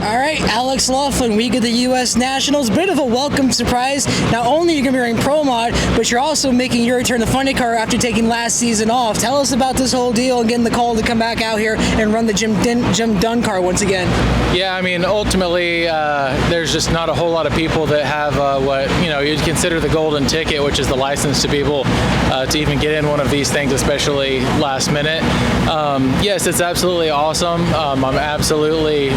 All right, Alex Laughlin, week of the U.S. Nationals. Bit of a welcome surprise. Not only are you going to be wearing Pro Mod, but you're also making your return to Funny Car after taking last season off. Tell us about this whole deal and getting the call to come back out here and run the Jim Dunn car once again. Yeah, I mean, ultimately, there's just not a whole lot of people that have what you'd consider the golden ticket, which is the license to be able to even get in one of these things, especially last minute. Yes, it's absolutely awesome. I'm absolutely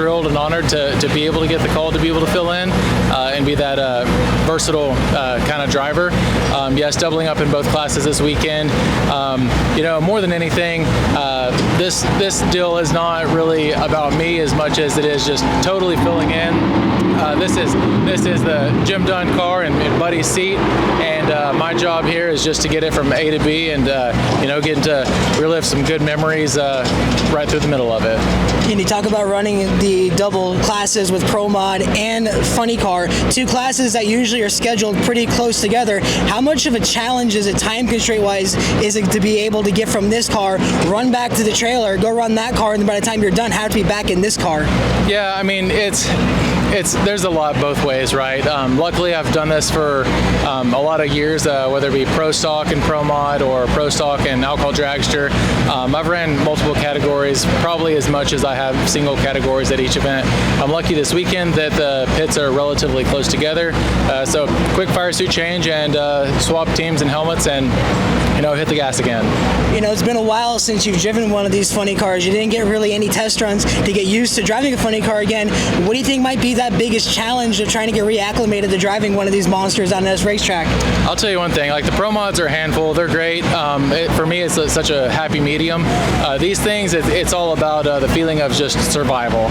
thrilled and honored to be able to get the call to be able to fill in and be that versatile kind of driver. Yes, doubling up in both classes this weekend. More than anything, this deal is not really about me as much as it is just totally filling in. This is the Jim Dunn car in Buddy's seat, and my job here is just to get it from A to B and getting to relive some good memories right through the middle of it. Can you talk about running the double classes with Pro Mod and Funny Car, two classes that usually are scheduled pretty close together? How much of a challenge is it, time constraint wise, is it to be able to get from this car, run back to the trailer, go run that car, and then by the time you're done, have to be back in this car? Yeah, I mean, there's a lot both ways, right? Luckily, I've done this for a lot of years, whether it be Pro Stock and Pro Mod or Pro Stock and Alcohol Dragster. I've ran multiple categories, probably as much as I have single categories at each event. I'm lucky this weekend that the pits are relatively close together, so quick fire suit change and swap teams and helmets and hit the gas again. It's been a while since you've driven one of these funny cars. You didn't get really any test runs to get used to driving a funny car again. What do you think might be that biggest challenge of trying to get reacclimated to driving one of these monsters on this racetrack? I'll tell you one thing, like the Pro Mods are a handful. They're great. For me, it's such a happy medium. These things, it's all about the feeling of just survival.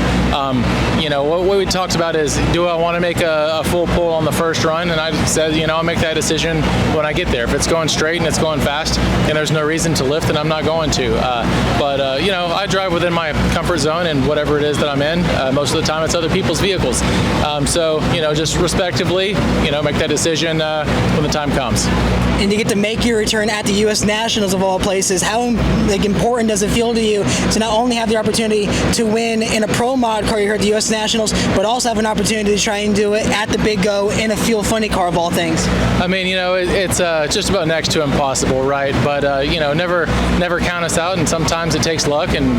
What we talked about is, do I want to make a full pull on the first run? And I said, I'll make that decision when I get there. If it's going straight and it's going fast and there's no reason to lift, then I'm not going to. But I drive within my comfort zone and whatever it is that I'm in. Most of the time it's other people's vehicles. So just respectively, make that decision when the time comes. And to get to make your return at the U.S. Nationals of all places, how important does it feel to you to not only have the opportunity to win in a Pro Mod car here at the U.S. Nationals, but also have an opportunity to try and do it at the Big Go in a Fuel Funny car of all things? I mean, it's just about next to impossible, right? But never count us out, and sometimes it takes luck, and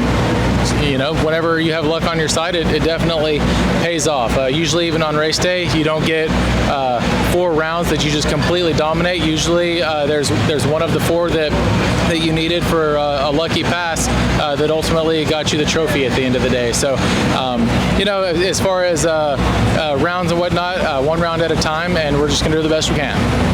whenever you have luck on your side, it definitely pays off. Usually, even on race day, you don't get 4 rounds that you just completely dominate. Usually, there's one of the 4 that you needed for a lucky pass that ultimately got you the trophy at the end of the day. So, as far as rounds and whatnot, one round at a time, and we're just going to do the best we can.